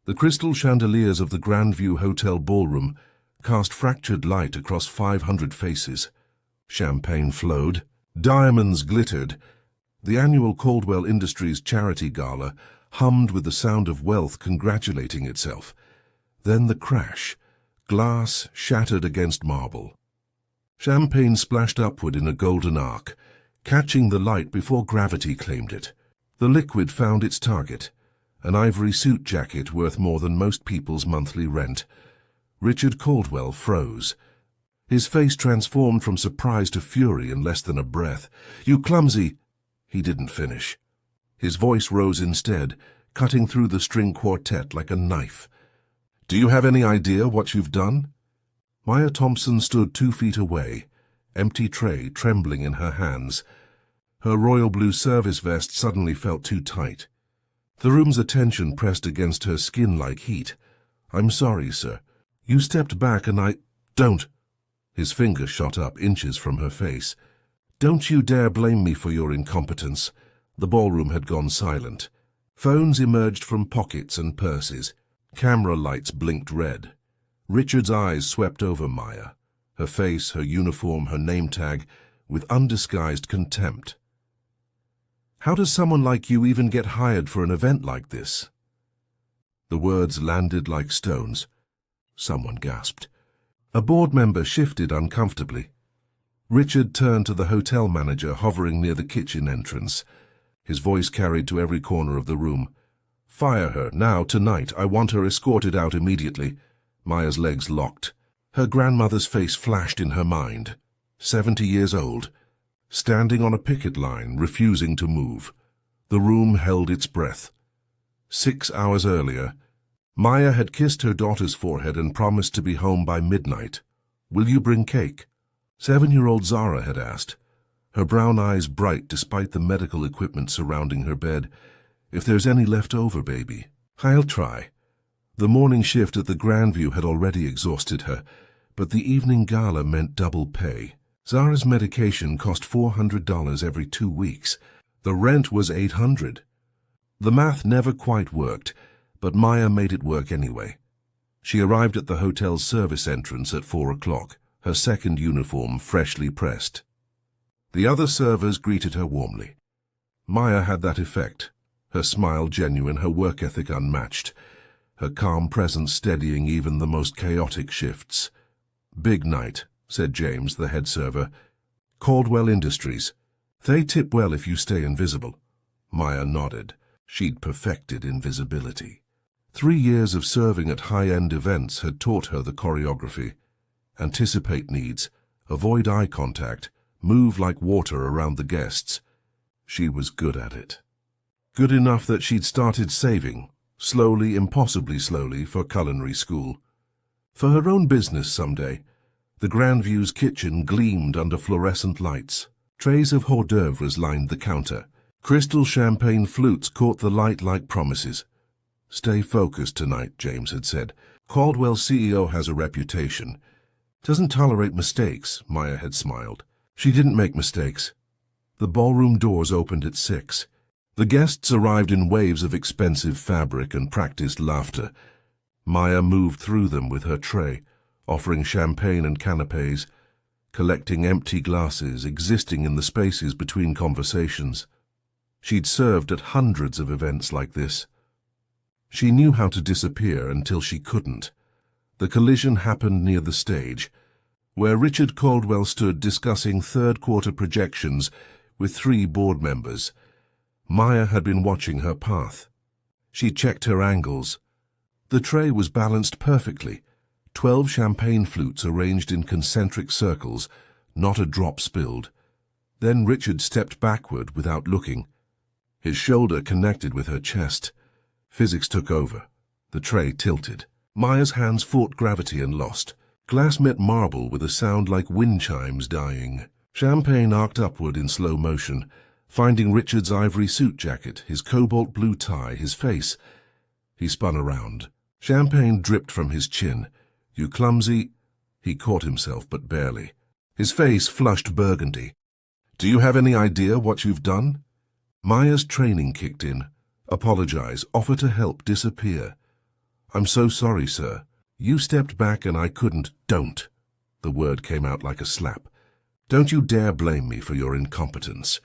The crystal chandeliers of the Grandview Hotel ballroom cast fractured light across 500 faces. Champagne flowed. Diamonds glittered. The annual Caldwell Industries charity gala hummed with the sound of wealth congratulating itself. Then the crash. Glass shattered against marble. Champagne splashed upward in a golden arc, catching the light before gravity claimed it. The liquid found its target, an ivory suit jacket worth more than most people's monthly rent. Richard Caldwell froze. His face transformed from surprise to fury in less than a breath. "You clumsy—" He didn't finish. His voice rose instead, cutting through the string quartet like a knife. "Do you have any idea what you've done?" Maya Thompson stood 2 feet away, empty tray trembling in her hands. Her royal blue service vest suddenly felt too tight. The room's attention pressed against her skin like heat. "I'm sorry, sir. You stepped back and I—" "Don't!" His finger shot up inches from her face. "Don't you dare blame me for your incompetence." The ballroom had gone silent. Phones emerged from pockets and purses. Camera lights blinked red. Richard's eyes swept over Maya, her face, her uniform, her name tag, with undisguised contempt. "How does someone like you even get hired for an event like this?" The words landed like stones. Someone gasped. A board member shifted uncomfortably. Richard turned to the hotel manager hovering near the kitchen entrance. His voice carried to every corner of the room. "Fire her, now, tonight. I want her escorted out immediately." Maya's legs locked. Her grandmother's face flashed in her mind. 70 years old, standing on a picket line, refusing to move. The room held its breath. 6 hours earlier, Maya had kissed her daughter's forehead and promised to be home by midnight. "Will you bring cake?" 7-year-old Zara had asked, her brown eyes bright despite the medical equipment surrounding her bed. "If there's any left over, baby." "I'll try." The morning shift at the Grandview had already exhausted her, but the evening gala meant double pay. Zara's medication cost $400 every 2 weeks. The rent was $800. The math never quite worked, but Maya made it work anyway. She arrived at the hotel's service entrance at 4 o'clock, her second uniform freshly pressed. The other servers greeted her warmly. Maya had that effect, her smile genuine, her work ethic unmatched, her calm presence steadying even the most chaotic shifts. "Big night," said James, the head server. "Caldwell Industries. They tip well if you stay invisible." Maya nodded. She'd perfected invisibility. 3 years of serving at high-end events had taught her the choreography. Anticipate needs, avoid eye contact, move like water around the guests. She was good at it. Good enough that she'd started saving, slowly, impossibly slowly, for culinary school. For her own business someday. The Grandview's kitchen gleamed under fluorescent lights. Trays of hors d'oeuvres lined the counter. Crystal champagne flutes caught the light like promises. "Stay focused tonight," James had said. "Caldwell's CEO has a reputation. Doesn't tolerate mistakes," Maya had smiled. She didn't make mistakes. The ballroom doors opened at 6. The guests arrived in waves of expensive fabric and practiced laughter. Maya moved through them with her tray, offering champagne and canapes, collecting empty glasses, existing in the spaces between conversations. She'd served at hundreds of events like this. She knew how to disappear until she couldn't. The collision happened near the stage, where Richard Caldwell stood discussing third-quarter projections with 3 board members. Maya had been watching her path. She checked her angles. The tray was balanced perfectly, 12 champagne flutes arranged in concentric circles, not a drop spilled. Then Richard stepped backward without looking. His shoulder connected with her chest. Physics took over. The tray tilted. Maya's hands fought gravity and lost. Glass met marble with a sound like wind chimes dying. Champagne arced upward in slow motion, finding Richard's ivory suit jacket, his cobalt blue tie, his face. He spun around. Champagne dripped from his chin. "You clumsy—" He caught himself, but barely. His face flushed burgundy. "Do you have any idea what you've done?" Maya's training kicked in. Apologize, offer to help, disappear. I'm so sorry, sir. You stepped back and I couldn't. Don't. The word came out like a slap. Don't you dare blame me for your incompetence.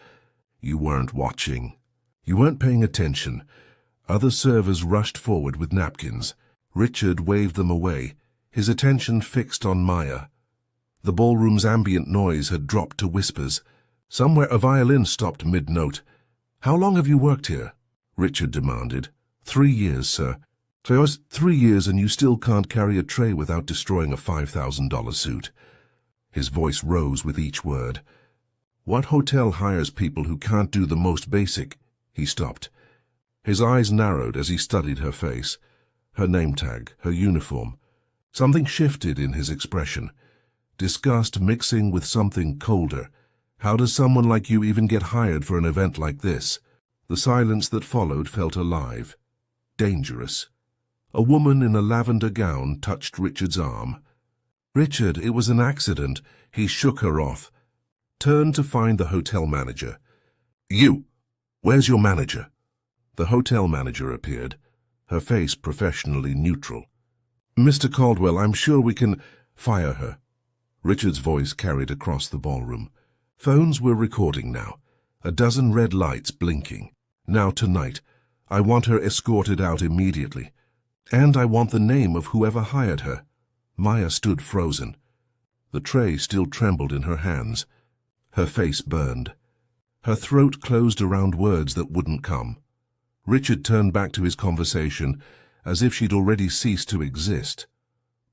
You weren't watching. You weren't paying attention. Other servers rushed forward with napkins. Richard waved them away, his attention fixed on Maya. The ballroom's ambient noise had dropped to whispers. Somewhere a violin stopped mid-note. How long have you worked here? Richard demanded. 3 years, sir. So it's 3 years and you still can't carry a tray without destroying a $5,000 suit. His voice rose with each word. What hotel hires people who can't do the most basic? He stopped. His eyes narrowed as he studied her face, her name tag, her uniform. Something shifted in his expression. Disgust mixing with something colder. How does someone like you even get hired for an event like this? The silence that followed felt alive. Dangerous. A woman in a lavender gown touched Richard's arm. Richard, it was an accident. He shook her off. Turned to find the hotel manager. You! Where's your manager? The hotel manager appeared, her face professionally neutral. Mr. Caldwell, I'm sure we can fire her. Richard's voice carried across the ballroom. Phones were recording now, a dozen red lights blinking. Now tonight, I want her escorted out immediately. And I want the name of whoever hired her. Maya stood frozen. The tray still trembled in her hands. Her face burned. Her throat closed around words that wouldn't come. Richard turned back to his conversation as if she'd already ceased to exist.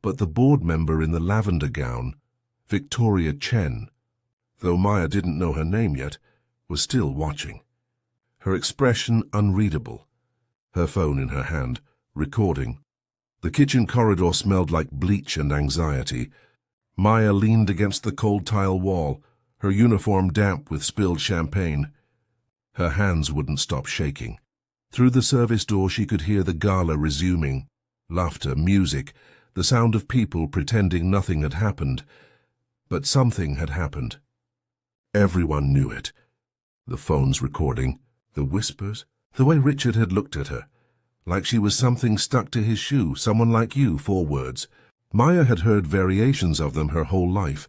But the board member in the lavender gown, Victoria Chen, though Maya didn't know her name yet, was still watching. Her expression unreadable. Her phone in her hand, recording. The kitchen corridor smelled like bleach and anxiety. Maya leaned against the cold tile wall, her uniform damp with spilled champagne. Her hands wouldn't stop shaking. Through the service door she could hear the gala resuming. Laughter, music, the sound of people pretending nothing had happened. But something had happened. Everyone knew it. The phone's recording, the whispers, the way Richard had looked at her. Like she was something stuck to his shoe, someone like you, 4 words. Maya had heard variations of them her whole life.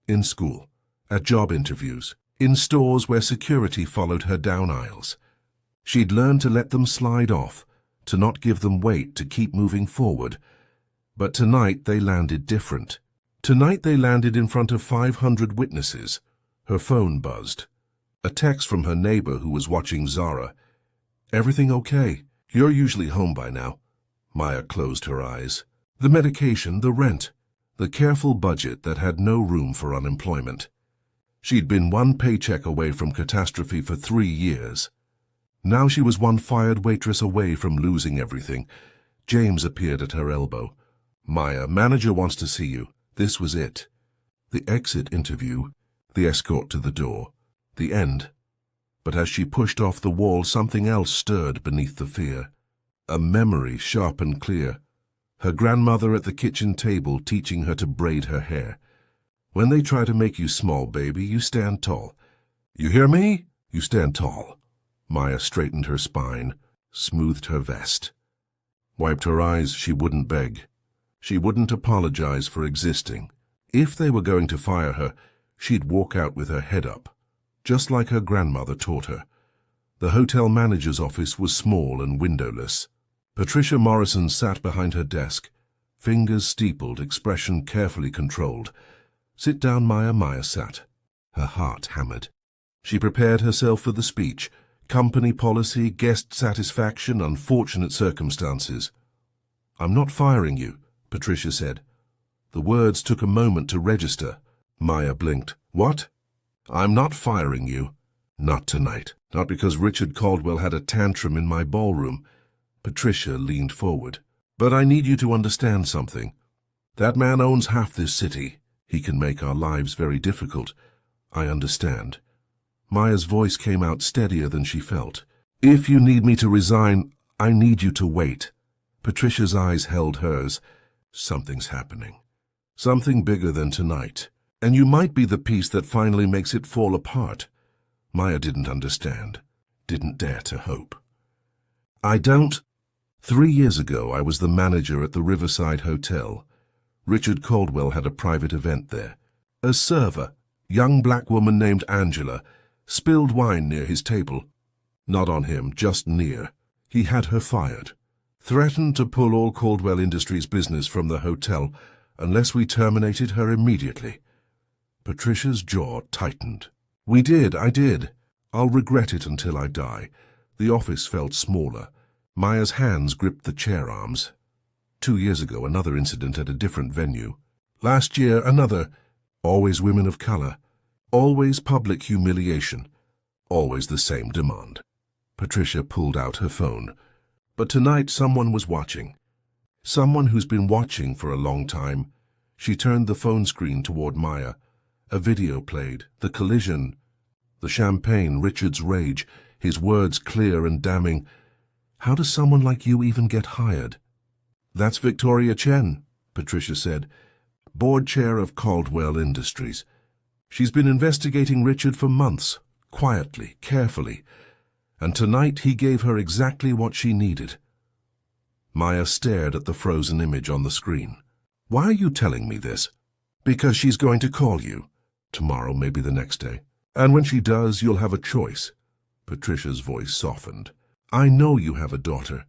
In school, at job interviews, in stores where security followed her down aisles. She'd learned to let them slide off, to not give them weight, to keep moving forward. But tonight they landed different. Tonight they landed in front of 500 witnesses. Her phone buzzed. A text from her neighbor who was watching Zara. Everything okay? You're usually home by now. Maya closed her eyes. The medication, the rent, the careful budget that had no room for unemployment. She'd been 1 paycheck away from catastrophe for 3 years. Now she was 1 fired waitress away from losing everything. James appeared at her elbow. Maya, manager wants to see you. This was it. The exit interview, the escort to the door, the end. But as she pushed off the wall, something else stirred beneath the fear. A memory sharp and clear. Her grandmother at the kitchen table teaching her to braid her hair. When they try to make you small, baby, you stand tall. You hear me? You stand tall. Maya straightened her spine, smoothed her vest. Wiped her eyes, she wouldn't beg. She wouldn't apologize for existing. If they were going to fire her, she'd walk out with her head up, just like her grandmother taught her. The hotel manager's office was small and windowless. Patricia Morrison sat behind her desk, fingers steepled, expression carefully controlled. Sit down, Maya. Maya sat, her heart hammered. She prepared herself for the speech. Company policy, guest satisfaction, unfortunate circumstances. I'm not firing you, Patricia said. The words took a moment to register. Maya blinked. What? I'm not firing you. Not tonight. Not because Richard Caldwell had a tantrum in my ballroom. Patricia leaned forward. But I need you to understand something. That man owns half this city. He can make our lives very difficult. I understand. Maya's voice came out steadier than she felt. If you need me to resign, I need you to wait. Patricia's eyes held hers. Something's happening. Something bigger than tonight. And you might be the piece that finally makes it fall apart. Maya didn't understand. Didn't dare to hope. I don't. 3 years ago, I was the manager at the Riverside Hotel. Richard Caldwell had a private event there. A server, young black woman named Angela, spilled wine near his table. Not on him, just near. He had her fired. Threatened to pull all Caldwell Industries business from the hotel unless we terminated her immediately. Patricia's jaw tightened. I did. I'll regret it until I die. The office felt smaller. Maya's hands gripped the chair arms. 2 years ago, another incident at a different venue. Last year, another. Always women of color. Always public humiliation. Always the same demand. Patricia pulled out her phone. But tonight someone was watching. Someone who's been watching for a long time. She turned the phone screen toward Maya. A video played. The collision. The champagne, Richard's rage, his words clear and damning. How does someone like you even get hired? That's Victoria Chen, Patricia said, board chair of Caldwell Industries. She's been investigating Richard for months, quietly, carefully, and tonight he gave her exactly what she needed. Maya stared at the frozen image on the screen. Why are you telling me this? Because she's going to call you. Tomorrow, maybe the next day. And when she does, you'll have a choice. Patricia's voice softened. I know you have a daughter.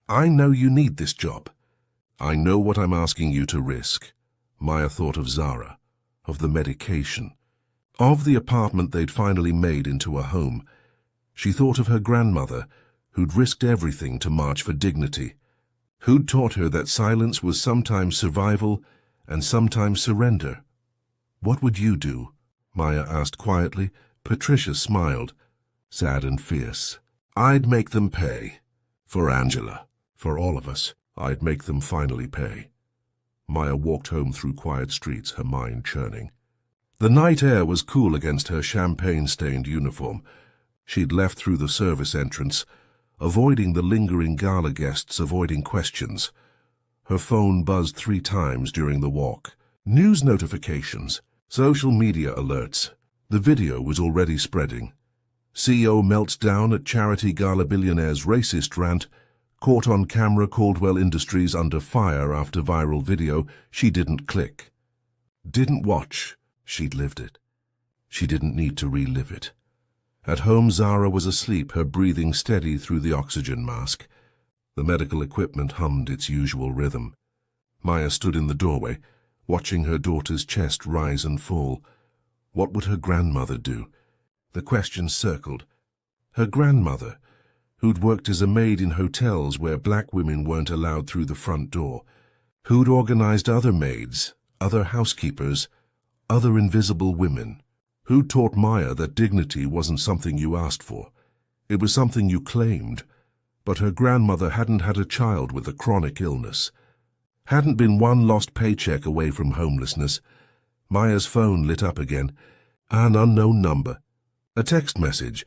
I know you need this job. I know what I'm asking you to risk. Maya thought of Zara, of the medication, of the apartment they'd finally made into a home. She thought of her grandmother, who'd risked everything to march for dignity, who'd taught her that silence was sometimes survival and sometimes surrender. What would you do? Maya asked quietly. Patricia smiled, sad and fierce. I'd make them pay. For Angela, for all of us, I'd make them finally pay. Maya walked home through quiet streets, her mind churning. The night air was cool against her champagne-stained uniform. She'd left through the service entrance, avoiding the lingering gala guests, avoiding questions. Her phone buzzed 3 times during the walk. News notifications, social media alerts. The video was already spreading. CEO melts down at charity gala Billionaire's racist rant. Caught on camera, Caldwell Industries under fire after viral video. She didn't click. Didn't watch. She'd lived it. She didn't need to relive it. At home, Zara was asleep, her breathing steady through the oxygen mask. The medical equipment hummed its usual rhythm. Maya stood in the doorway, watching her daughter's chest rise and fall. What would her grandmother do? The question circled. Her grandmother, who'd worked as a maid in hotels where black women weren't allowed through the front door, who'd organized other maids, other housekeepers, other invisible women, who taught Maya that dignity wasn't something you asked for. It was something you claimed. But her grandmother hadn't had a child with a chronic illness, hadn't been one lost paycheck away from homelessness. Maya's phone lit up again. An unknown number. A text message.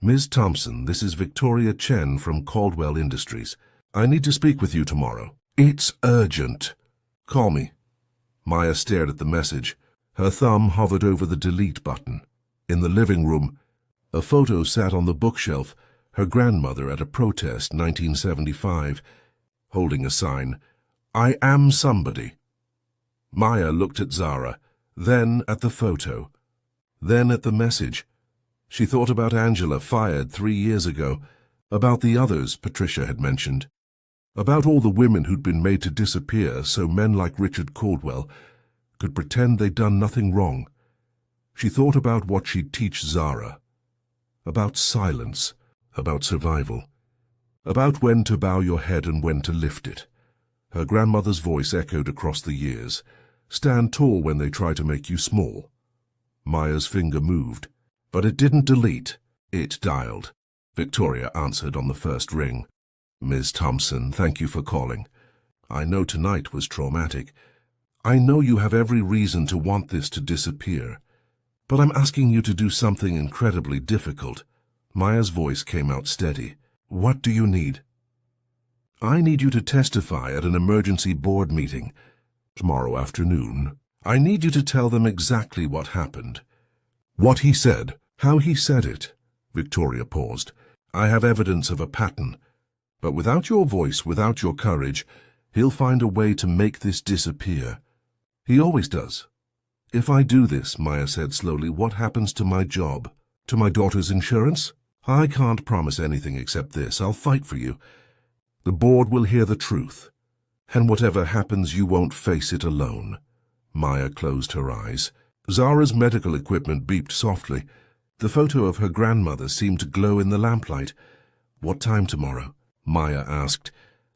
Ms. Thompson, this is Victoria Chen from Caldwell Industries. I need to speak with you tomorrow. It's urgent. Call me. Maya stared at the message. Her thumb hovered over the delete button. In the living room, a photo sat on the bookshelf, her grandmother at a protest, 1975, holding a sign, I am somebody. Maya looked at Zara, then at the photo, then at the message. She thought about Angela, fired 3 years ago, about the others Patricia had mentioned, about all the women who'd been made to disappear so men like Richard Caldwell could pretend they'd done nothing wrong. She thought about what she'd teach Zara, about silence, about survival, about when to bow your head and when to lift it. Her grandmother's voice echoed across the years. Stand tall when they try to make you small. Maya's finger moved, but it didn't delete. It dialed. Victoria answered on the first ring. Ms. Thompson, thank you for calling. I know tonight was traumatic. I know you have every reason to want this to disappear. But I'm asking you to do something incredibly difficult. Maya's voice came out steady. What do you need? I need you to testify at an emergency board meeting tomorrow afternoon. I need you to tell them exactly what happened. What he said, how he said it. Victoria paused. I have evidence of a pattern. But without your voice, without your courage, he'll find a way to make this disappear. He always does. If I do this, Maya said slowly, what happens to my job? To my daughter's insurance? I can't promise anything except this. I'll fight for you. The board will hear the truth. And whatever happens, you won't face it alone. Maya closed her eyes. Zara's medical equipment beeped softly. The photo of her grandmother seemed to glow in the lamplight. What time tomorrow? Maya asked.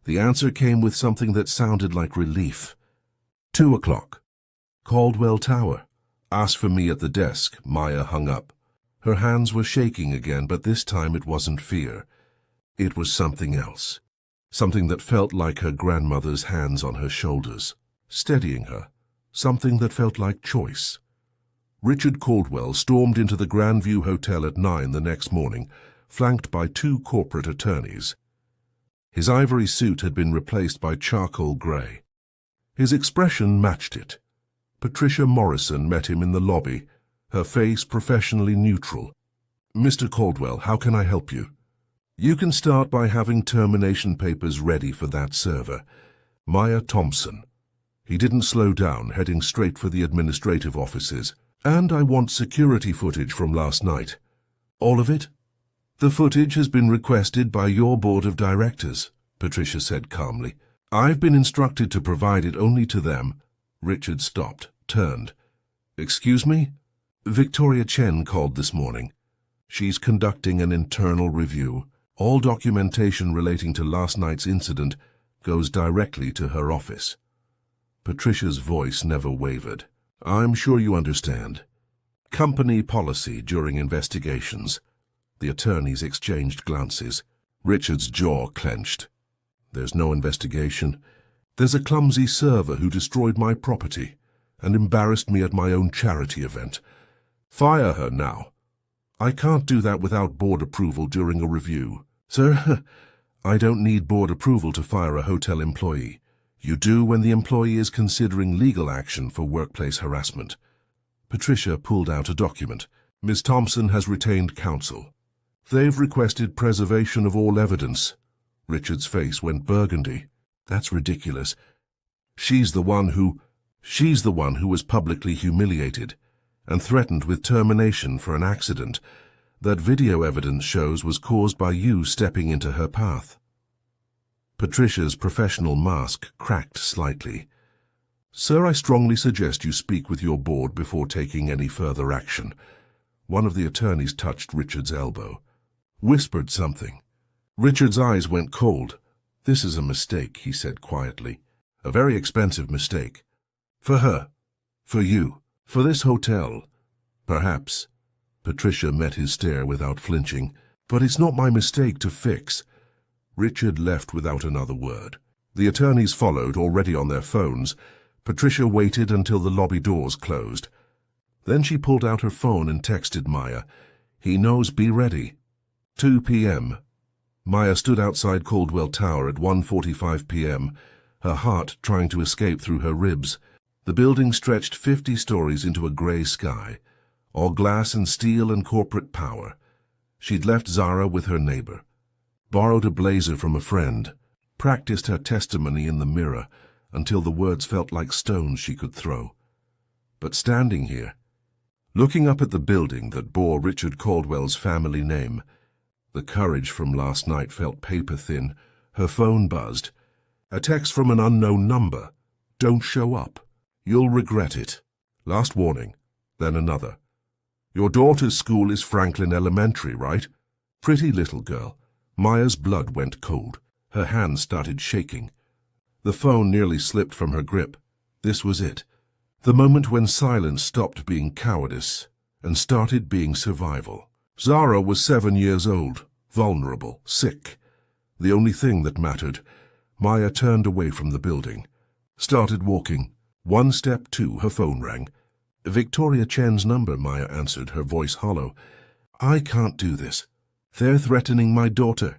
The answer came with something that sounded like relief. 2 o'clock. Caldwell Tower. Ask for me at the desk. Maya hung up. Her hands were shaking again, but this time it wasn't fear. It was something else. Something that felt like her grandmother's hands on her shoulders, steadying her. Something that felt like choice. Richard Caldwell stormed into the Grandview Hotel at 9 the next morning, flanked by 2 corporate attorneys. His ivory suit had been replaced by charcoal gray. His expression matched it. Patricia Morrison met him in the lobby, her face professionally neutral. Mr. Caldwell, how can I help you? You can start by having termination papers ready for that server. Maya Thompson. He didn't slow down, heading straight for the administrative offices. And I want security footage from last night. All of it? The footage has been requested by your board of directors, Patricia said calmly. I've been instructed to provide it only to them. Richard stopped, turned. Excuse me? Victoria Chen called this morning. She's conducting an internal review. All documentation relating to last night's incident goes directly to her office. Patricia's voice never wavered. I'm sure you understand. Company policy during investigations. The attorneys exchanged glances. Richard's jaw clenched. There's no investigation. There's a clumsy server who destroyed my property and embarrassed me at my own charity event. Fire her now. I can't do that without board approval during a review. Sir, I don't need board approval to fire a hotel employee. You do when the employee is considering legal action for workplace harassment. Patricia pulled out a document. Ms. Thompson has retained counsel. They've requested preservation of all evidence. Richard's face went burgundy. That's ridiculous. She's the one who was publicly humiliated and threatened with termination for an accident that video evidence shows was caused by you stepping into her path. Patricia's professional mask cracked slightly. Sir, I strongly suggest you speak with your board before taking any further action. One of the attorneys touched Richard's elbow, whispered something. Richard's eyes went cold. This is a mistake, he said quietly. A very expensive mistake. For her. For you. For this hotel. Perhaps. Patricia met his stare without flinching. But it's not my mistake to fix. Richard left without another word. The attorneys followed, already on their phones. Patricia waited until the lobby doors closed. Then she pulled out her phone and texted Maya. He knows, be ready. 2 p.m. Maya stood outside Caldwell Tower at 1:45 p.m., her heart trying to escape through her ribs. The building stretched 50 stories into a grey sky, all glass and steel and corporate power. She'd left Zara with her neighbor, borrowed a blazer from a friend, practiced her testimony in the mirror until the words felt like stones she could throw. But standing here, looking up at the building that bore Richard Caldwell's family name, the courage from last night felt paper-thin. Her phone buzzed. A text from an unknown number. Don't show up. You'll regret it. Last warning. Then another. Your daughter's school is Franklin Elementary, right? Pretty little girl. Maya's blood went cold. Her hands started shaking. The phone nearly slipped from her grip. This was it. The moment when silence stopped being cowardice and started being survival. Zara was 7 years old, vulnerable, sick. The only thing that mattered. Maya turned away from the building, started walking. 1 step, 2, her phone rang. Victoria Chen's number, Maya answered, her voice hollow. I can't do this. They're threatening my daughter.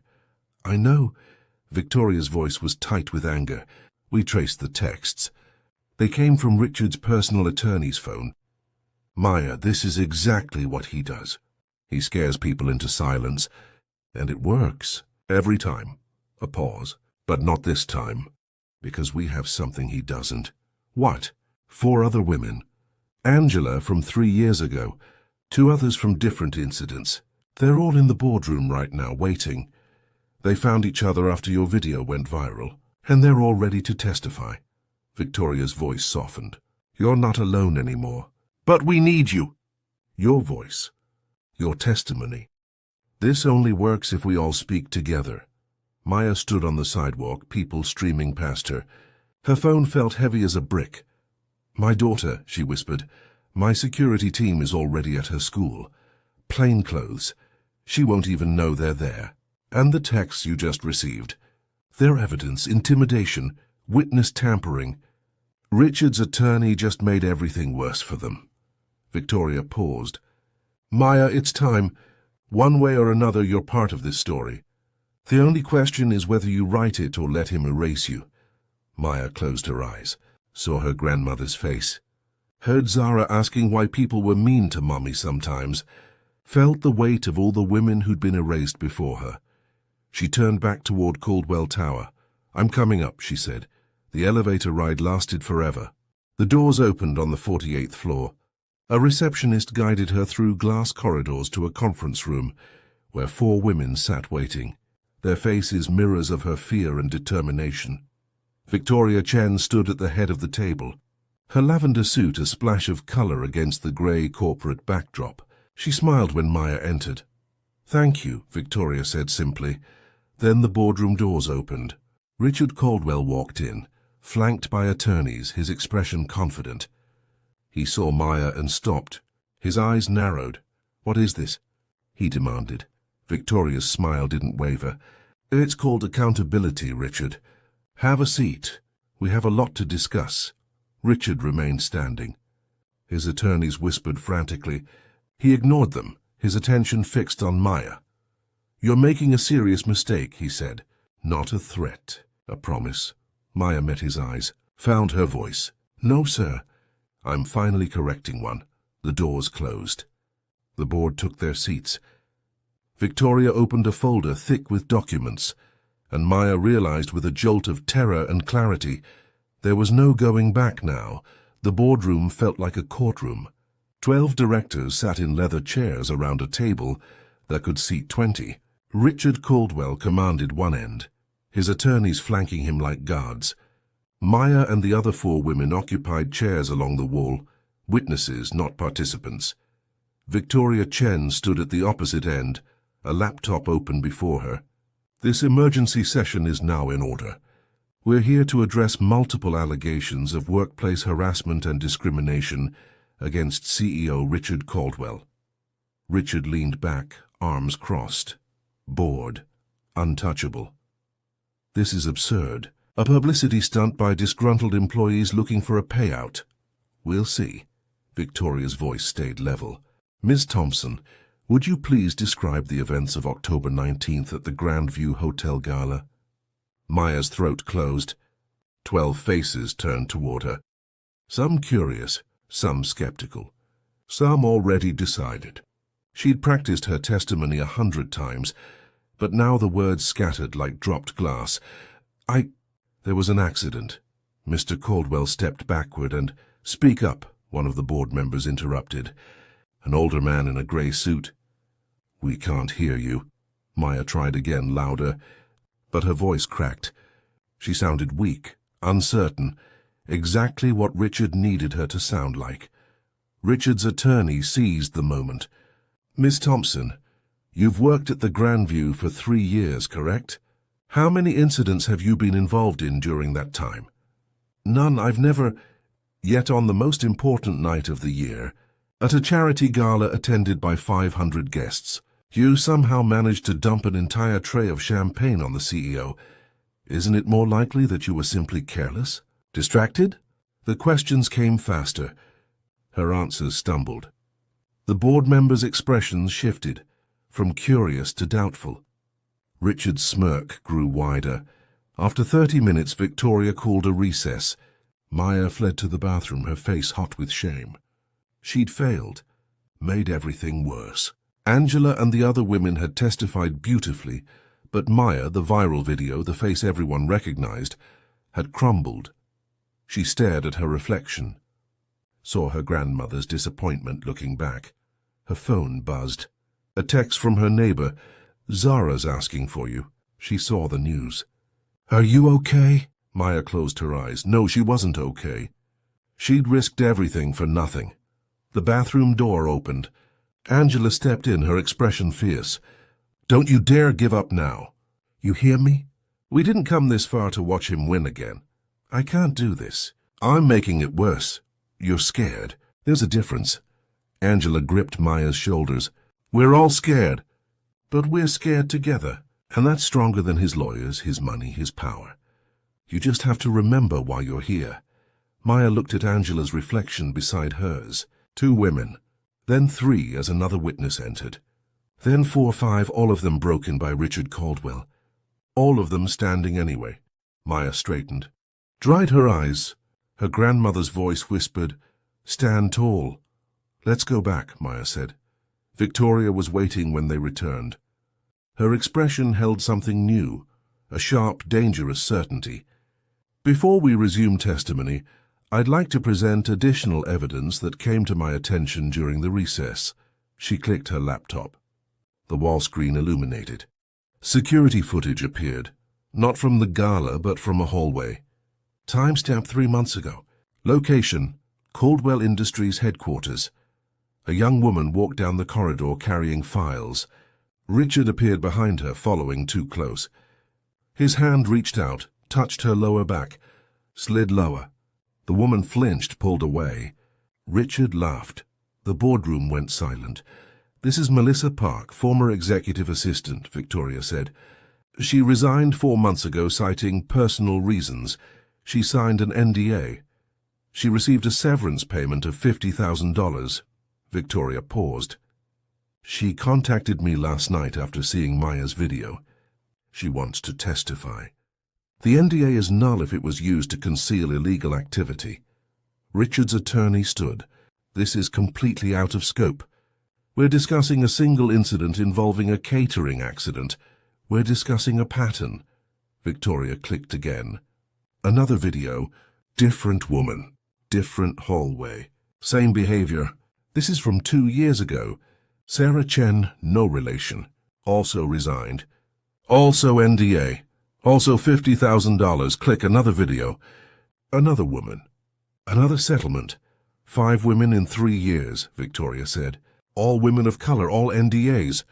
I know. Victoria's voice was tight with anger. We traced the texts. They came from Richard's personal attorney's phone. Maya, this is exactly what he does. He scares people into silence, and it works. Every time. A pause. But not this time. Because we have something he doesn't. What? 4 other women. Angela from 3 years ago. 2 others from different incidents. They're all in the boardroom right now, waiting. They found each other after your video went viral, and they're all ready to testify. Victoria's voice softened. You're not alone anymore. But we need you. Your voice. Your testimony. This only works if we all speak together. Maya stood on the sidewalk, people streaming past her. Her phone felt heavy as a brick. My daughter, she whispered. My security team is already at her school. Plain clothes. She won't even know they're there. And the texts you just received. Their evidence, intimidation, witness tampering. Richard's attorney just made everything worse for them. Victoria paused. Maya, it's time. One way or another, you're part of this story. The only question is whether you write it or let him erase you. Maya closed her eyes, saw her grandmother's face, heard Zara asking why people were mean to Mommy sometimes, felt the weight of all the women who'd been erased before her. She turned back toward Caldwell Tower. I'm coming up, she said. The elevator ride lasted forever. The doors opened on the 48th floor. A receptionist guided her through glass corridors to a conference room, where 4 women sat waiting, their faces mirrors of her fear and determination. Victoria Chen stood at the head of the table, her lavender suit a splash of color against the gray corporate backdrop. She smiled when Maya entered. Thank you, Victoria said simply. Then the boardroom doors opened. Richard Caldwell walked in, flanked by attorneys, his expression confident. He saw Maya and stopped. His eyes narrowed. What is this? He demanded. Victoria's smile didn't waver. It's called accountability, Richard. Have a seat. We have a lot to discuss. Richard remained standing. His attorneys whispered frantically. He ignored them, his attention fixed on Maya. You're making a serious mistake, he said. Not a threat, a promise. Maya met his eyes, found her voice. No, sir. I'm finally correcting one. The doors closed. The board took their seats. Victoria opened a folder thick with documents, and Maya realized with a jolt of terror and clarity there was no going back now. The boardroom felt like a courtroom. 12 directors sat in leather chairs around a table that could seat 20. Richard Caldwell commanded one end, his attorneys flanking him like guards. Maya and the other 4 women occupied chairs along the wall, witnesses, not participants. Victoria Chen stood at the opposite end, a laptop open before her. This emergency session is now in order. We're here to address multiple allegations of workplace harassment and discrimination against CEO Richard Caldwell. Richard leaned back, arms crossed, bored, untouchable. This is absurd. A publicity stunt by disgruntled employees looking for a payout. We'll see. Victoria's voice stayed level. Ms. Thompson, would you please describe the events of October 19th at the Grandview Hotel Gala? Maya's throat closed. 12 faces turned toward her. Some curious, some skeptical, some already decided. She'd practiced her testimony 100 times, but now the words scattered like dropped glass. There was an accident. Mr. Caldwell stepped backward and, Speak up, one of the board members interrupted. An older man in a gray suit. We can't hear you. Maya tried again, louder, but her voice cracked. She sounded weak, uncertain, exactly what Richard needed her to sound like. Richard's attorney seized the moment. Miss Thompson, you've worked at the Grandview for 3 years, correct? How many incidents have you been involved in during that time? None. I've never... Yet on the most important night of the year, at a charity gala attended by 500 guests, you somehow managed to dump an entire tray of champagne on the CEO. Isn't it more likely that you were simply careless? Distracted? The questions came faster. Her answers stumbled. The board members' expressions shifted, from curious to doubtful. Richard's smirk grew wider. After 30 minutes, Victoria called a recess. Maya fled to the bathroom, her face hot with shame. She'd failed, made everything worse. Angela and the other women had testified beautifully, But Maya, the viral video, the face everyone recognized, had crumbled. She stared at her reflection, saw her grandmother's disappointment looking back. Her phone buzzed. A text from her neighbor. "Zara's asking for you." She saw the news. "Are you okay?" Maya closed her eyes. No, she wasn't okay. She'd risked everything for nothing. The bathroom door opened. Angela stepped in, her expression fierce. "Don't you dare give up now. You hear me? We didn't come this far to watch him win again. I can't do this. I'm making it worse. You're scared. There's a difference." Angela gripped Maya's shoulders. "We're all scared. But we're scared together. And that's stronger than his lawyers, his money, his power. You just have to remember why you're here." Maya looked at Angela's reflection beside hers. 2 women. Then 3 as another witness entered. Then 4 or 5, all of them broken by Richard Caldwell. All of them standing anyway. Maya straightened, dried her eyes. Her grandmother's voice whispered, "Stand tall." "Let's go back," Maya said. Victoria was waiting when they returned. Her expression held something new, a sharp, dangerous certainty. "Before we resume testimony, I'd like to present additional evidence that came to my attention during the recess." She clicked her laptop. The wall screen illuminated. Security footage appeared, not from the gala but from a hallway. Timestamp 3 months ago. Location, Caldwell Industries headquarters. A young woman walked down the corridor carrying files. Richard appeared behind her, following too close. His hand reached out, touched her lower back, slid lower. The woman flinched, pulled away. Richard laughed. The boardroom went silent. "This is Melissa Park, former executive assistant," Victoria said. "She resigned 4 months ago, citing personal reasons. She signed an NDA. She received a severance payment of $50,000. Victoria paused. "She contacted me last night after seeing Maya's video. She wants to testify. The NDA is null if it was used to conceal illegal activity." Richard's attorney stood. "This is completely out of scope. We're discussing a single incident involving a catering accident. We're discussing a pattern." Victoria clicked again. Another video. Different woman. Different hallway. Same behavior. This is from 2 years ago. Sarah Chen, no relation. Also resigned. Also NDA. Also $50,000. Click another video. Another woman. Another settlement. 5 women in 3 years, Victoria said. All women of color, all NDAs.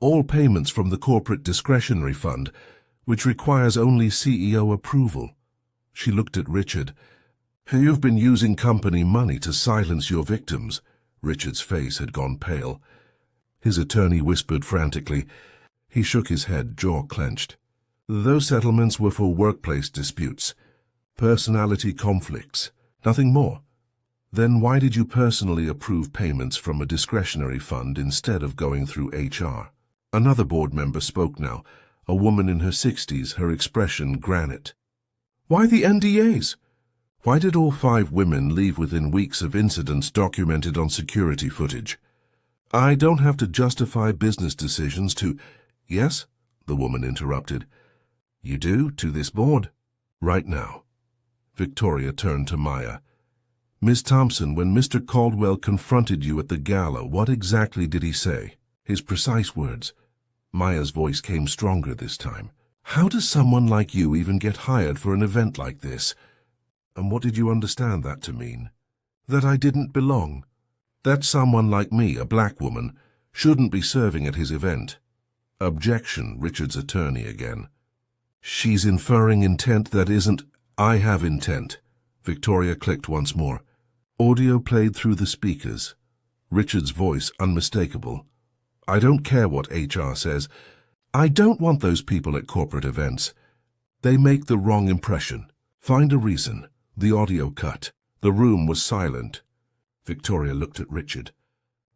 All payments from the corporate discretionary fund, which requires only CEO approval. She looked at Richard. "You've been using company money to silence your victims." Richard's face had gone pale. His attorney whispered frantically. He shook his head, jaw clenched. "Those settlements were for workplace disputes, personality conflicts, nothing more." "Then why did you personally approve payments from a discretionary fund instead of going through HR?" Another board member spoke now, a woman in her 60s, her expression granite. "Why the NDAs? Why did all 5 women leave within weeks of incidents documented on security footage? I don't have to justify business decisions to—" "Yes?" the woman interrupted. "You do, to this board. Right now." Victoria turned to Maya. "Miss Thompson, when Mr. Caldwell confronted you at the gala, what exactly did he say? His precise words?" Maya's voice came stronger this time. "How does someone like you even get hired for an event like this? And what did you understand that to mean?" "That I didn't belong. That someone like me, a black woman, shouldn't be serving at his event." "Objection," Richard's attorney again. "She's inferring intent that isn't—" "I have intent." Victoria clicked once more. Audio played through the speakers. Richard's voice unmistakable. "I don't care what HR says. I don't want those people at corporate events. They make the wrong impression. Find a reason." The audio cut. The room was silent. Victoria looked at Richard.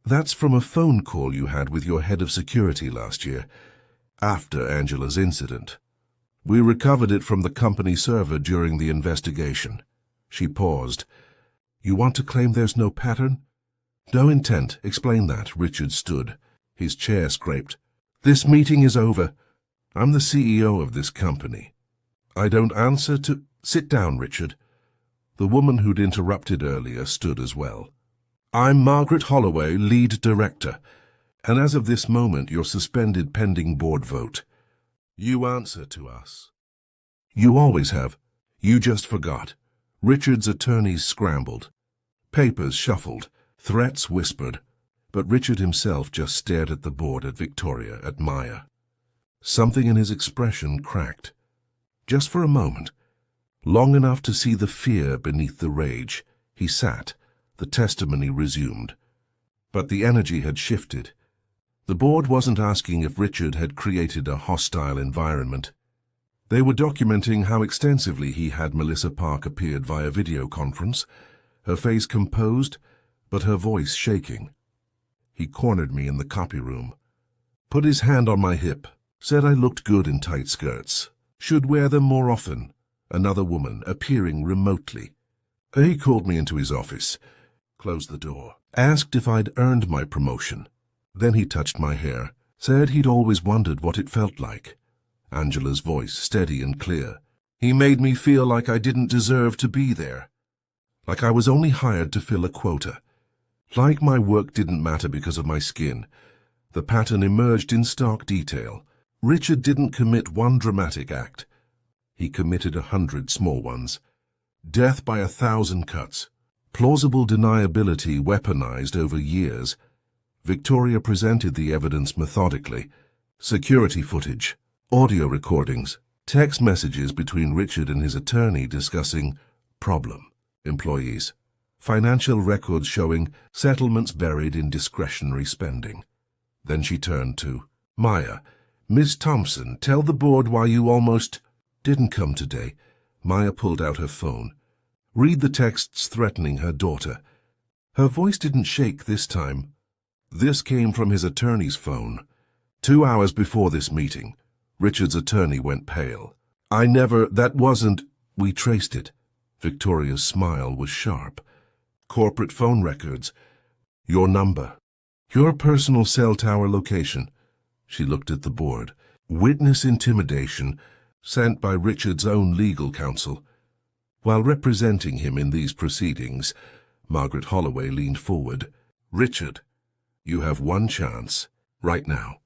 "That's from a phone call you had with your head of security last year, after Angela's incident. We recovered it from the company server during the investigation." She paused. "You want to claim there's no pattern?" "No intent. Explain that." Richard stood. His chair scraped. "This meeting is over. I'm the CEO of this company. I don't answer to— Sit down, Richard. The woman who'd interrupted earlier stood as well. I'm Margaret Holloway, lead director, and as of this moment you're suspended pending board vote. You answer to us. You always have. You just forgot. Richard's attorneys scrambled. Papers shuffled. Threats whispered. But Richard himself just stared at the board, at Victoria, at Maya. Something in his expression cracked. Just for a moment. Long enough to see the fear beneath the rage. He sat. The testimony resumed. But the energy had shifted. The board wasn't asking if Richard had created a hostile environment. They were documenting how extensively he had Melissa Park appeared via video conference, her face composed, but her voice shaking. He cornered me in the copy room, put his hand on my hip, said I looked good in tight skirts, should wear them more often. Another woman appearing remotely. He called me into his office, closed the door, asked if I'd earned my promotion. Then he touched my hair, said he'd always wondered what it felt like. Angela's voice steady and clear. He made me feel like I didn't deserve to be there. Like I was only hired to fill a quota. Like my work didn't matter because of my skin. The pattern emerged in stark detail. Richard didn't commit one dramatic act. He committed 100 small ones. Death by 1,000 cuts. Plausible deniability weaponized over years. Victoria presented the evidence methodically. Security footage, audio recordings, text messages between Richard and his attorney discussing problem employees, financial records showing settlements buried in discretionary spending. Then she turned to Maya. Miss Thompson, tell the board why you almost didn't come today. Maya pulled out her phone. Read the texts threatening her daughter. Her voice didn't shake this time. This came from his attorney's phone. 2 hours before this meeting, Richard's attorney went pale. That wasn't— We traced it. Victoria's smile was sharp. Corporate phone records. Your number. Your personal cell tower location. She looked at the board. Witness intimidation sent by Richard's own legal counsel. While representing him in these proceedings, Margaret Holloway leaned forward. Richard, you have one chance, right now.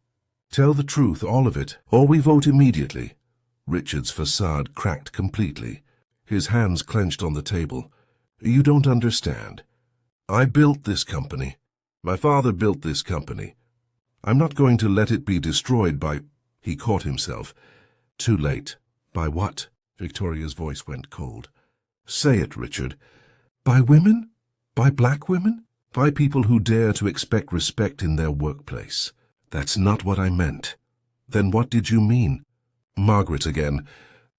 Tell the truth, all of it, or we vote immediately. Richard's facade cracked completely. His hands clenched on the table. You don't understand. I built this company. My father built this company. I'm not going to let it be destroyed by— He caught himself. Too late. By what? Victoria's voice went cold. Say it, Richard. By women? By black women? By people who dare to expect respect in their workplace. That's not what I meant. Then what did you mean? Margaret again.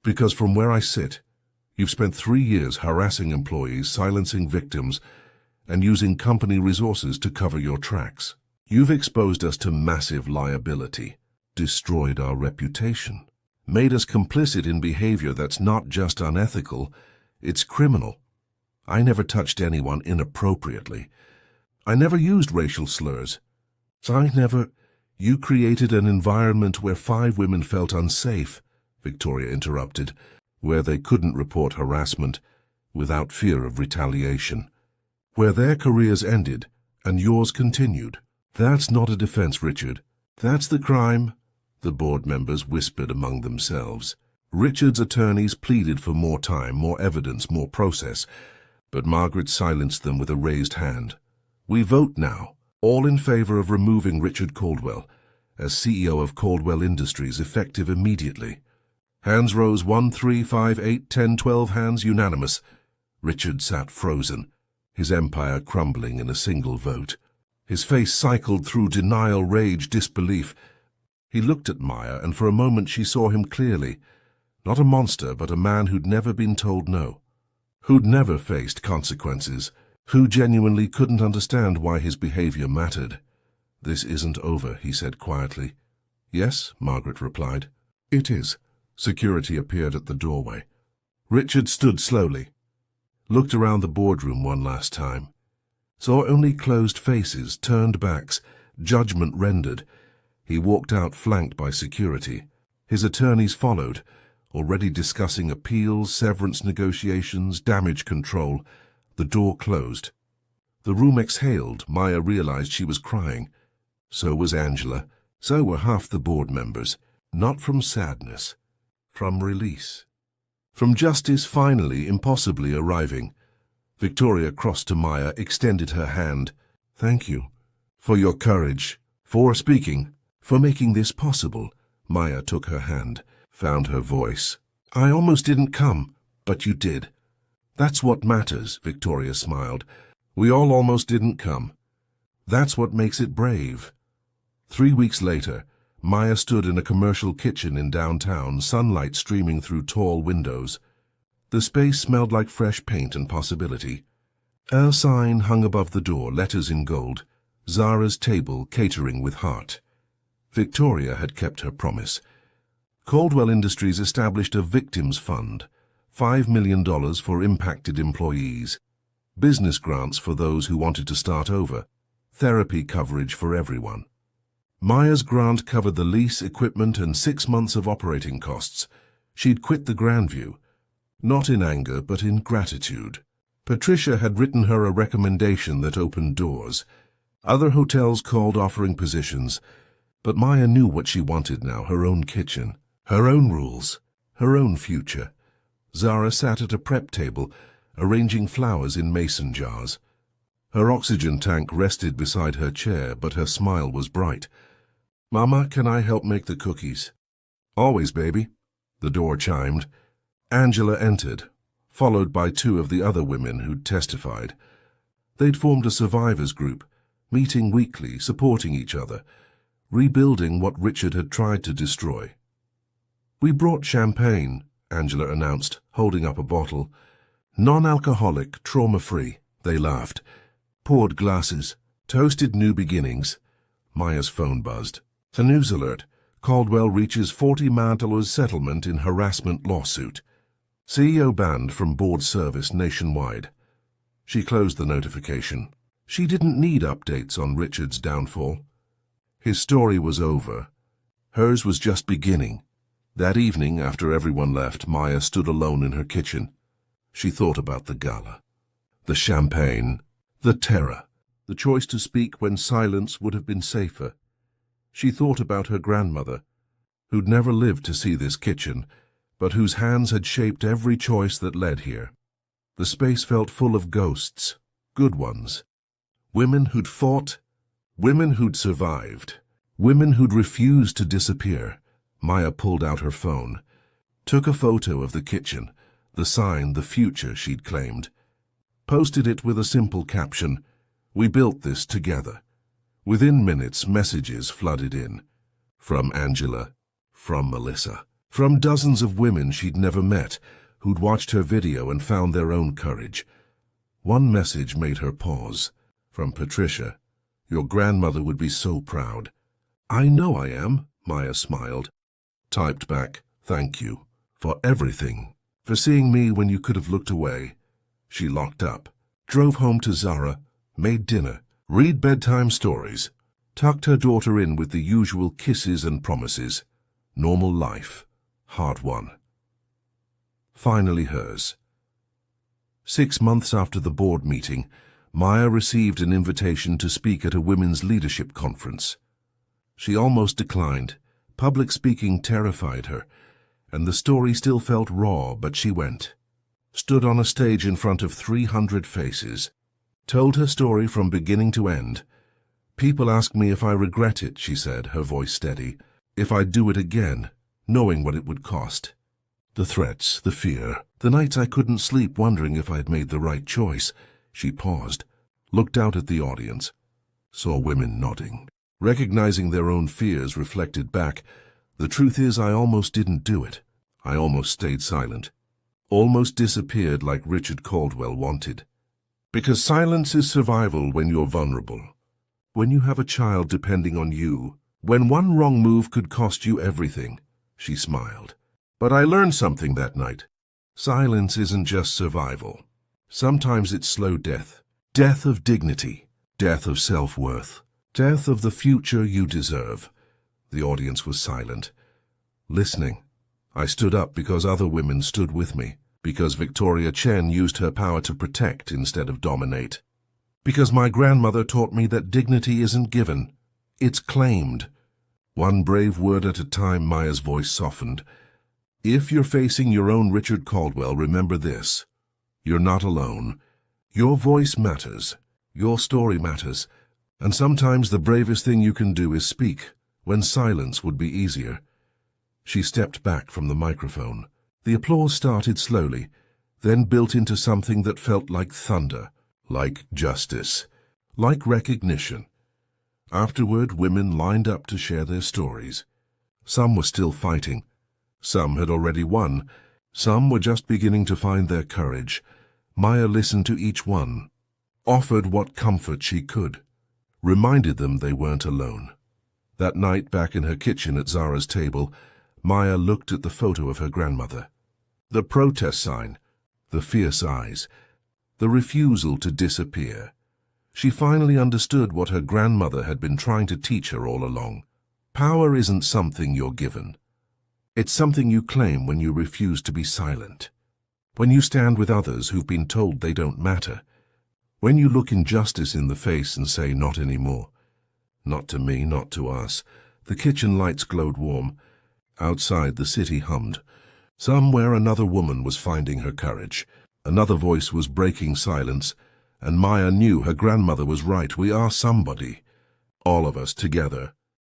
Because from where I sit, you've spent 3 years harassing employees, silencing victims, and using company resources to cover your tracks. You've exposed us to massive liability, destroyed our reputation, made us complicit in behavior that's not just unethical, it's criminal. I never touched anyone inappropriately. I never used racial slurs. You created an environment where 5 women felt unsafe, Victoria interrupted, where they couldn't report harassment without fear of retaliation, where their careers ended and yours continued. That's not a defense, Richard. That's the crime, the board members whispered among themselves. Richard's attorneys pleaded for more time, more evidence, more process, but Margaret silenced them with a raised hand. We vote now, all in favor of removing Richard Caldwell as CEO of Caldwell Industries, effective immediately. Hands rose 1, 3, 5, 8, 10, 12 hands, unanimous. Richard sat frozen, his empire crumbling in a single vote. His face cycled through denial, rage, disbelief. He looked at Maya, and for a moment she saw him clearly. Not a monster, but a man who'd never been told no, who'd never faced consequences, who genuinely couldn't understand why his behavior mattered. This isn't over, he said quietly. Yes, Margaret replied. It is. Security appeared at the doorway. Richard stood slowly, looked around the boardroom one last time, saw only closed faces, turned backs, judgment rendered. He walked out flanked by security. His attorneys followed, already discussing appeals, severance negotiations, damage control. The door closed. The room exhaled. Maya realized she was crying. So was Angela. So were half the board members. Not from sadness. From release. From justice finally, impossibly arriving. Victoria crossed to Maya, extended her hand. Thank you. For your courage. For speaking. For making this possible. Maya took her hand, found her voice. I almost didn't come, but you did. That's what matters, Victoria smiled. We all almost didn't come. That's what makes it brave. 3 weeks later, Maya stood in a commercial kitchen in downtown, sunlight streaming through tall windows. The space smelled like fresh paint and possibility. A sign hung above the door, letters in gold. Zara's Table, Catering with Heart. Victoria had kept her promise. Caldwell Industries established a victims fund, $5 million for impacted employees, business grants for those who wanted to start over, therapy coverage for everyone. Maya's grant covered the lease, equipment, and 6 months of operating costs. She'd quit the Grandview, not in anger but in gratitude. Patricia had written her a recommendation that opened doors. Other hotels called offering positions, but Maya knew what she wanted now, her own kitchen, her own rules, her own future. Zara sat at a prep table, arranging flowers in mason jars. Her oxygen tank rested beside her chair, but her smile was bright. Mama, can I help make the cookies? Always, baby. The door chimed. Angela entered, followed by 2 of the other women who'd testified. They'd formed a survivors group, meeting weekly, supporting each other, rebuilding what Richard had tried to destroy. We brought champagne, Angela announced, holding up a bottle. Non-alcoholic, trauma-free, they laughed. Poured glasses, toasted new beginnings. Maya's phone buzzed. The news alert. Caldwell reaches $40 million settlement in harassment lawsuit. CEO banned from board service nationwide. She closed the notification. She didn't need updates on Richard's downfall. His story was over. Hers was just beginning. That evening, after everyone left, Maya stood alone in her kitchen. She thought about the gala, the champagne, the terror, the choice to speak when silence would have been safer. She thought about her grandmother, who'd never lived to see this kitchen, but whose hands had shaped every choice that led here. The space felt full of ghosts, good ones. Women who'd fought, women who'd survived, women who'd refused to disappear. Maya pulled out her phone, took a photo of the kitchen, the sign, the future she'd claimed, posted it with a simple caption, "We built this together." Within minutes, messages flooded in. From Angela, from Melissa, from dozens of women she'd never met, who'd watched her video and found their own courage. One message made her pause. From Patricia, "Your grandmother would be so proud." "I know I am," Maya smiled. Typed back, "Thank you. For everything. For seeing me when you could have looked away." She locked up, drove home to Zara, made dinner, read bedtime stories, tucked her daughter in with the usual kisses and promises. Normal life. Hard won. Finally hers. 6 months after the board meeting, Maya received an invitation to speak at a women's leadership conference. She almost declined. Public speaking terrified her, and the story still felt raw, but she went. Stood on a stage in front of 300 faces. Told her story from beginning to end. "People ask me if I regret it," she said, her voice steady. "If I'd do it again, knowing what it would cost. The threats, the fear, the nights I couldn't sleep wondering if I'd made the right choice." She paused, looked out at the audience, saw women nodding, recognizing their own fears reflected back. "The truth is, I almost didn't do it. I almost stayed silent. Almost disappeared like Richard Caldwell wanted. Because silence is survival when you're vulnerable. When you have a child depending on you. When one wrong move could cost you everything." She smiled. "But I learned something that night. Silence isn't just survival. Sometimes it's slow death. Death of dignity. Death of self-worth. Death of the future you deserve." The audience was silent. listening. I stood up because other women stood with me, because Victoria Chen used her power to protect instead of dominate, because my grandmother taught me that dignity isn't given, it's claimed. One brave word at a time, Maya's voice softened. If you're facing your own Richard Caldwell, remember this. You're not alone. Your voice matters. Your story matters. And sometimes the bravest thing you can do is speak, when silence would be easier. She stepped back from the microphone. The applause started slowly, then built into something that felt like thunder, like justice, like recognition. Afterward, women lined up to share their stories. Some were still fighting. Some had already won. Some were just beginning to find their courage. Maya listened to each one, offered what comfort she could, reminded them they weren't alone. That night, back in her kitchen at Zara's table, Maya looked at the photo of her grandmother. The protest sign, the fierce eyes, the refusal to disappear. She finally understood what her grandmother had been trying to teach her all along. Power isn't something you're given. It's something you claim when you refuse to be silent. When you stand with others who've been told they don't matter. When you look injustice in the face and say, not anymore. Not to me, not to us. The kitchen lights glowed warm. Outside, the city hummed. Somewhere another woman was finding her courage. Another voice was breaking silence. And Maya knew her grandmother was right. We are somebody. All of us together.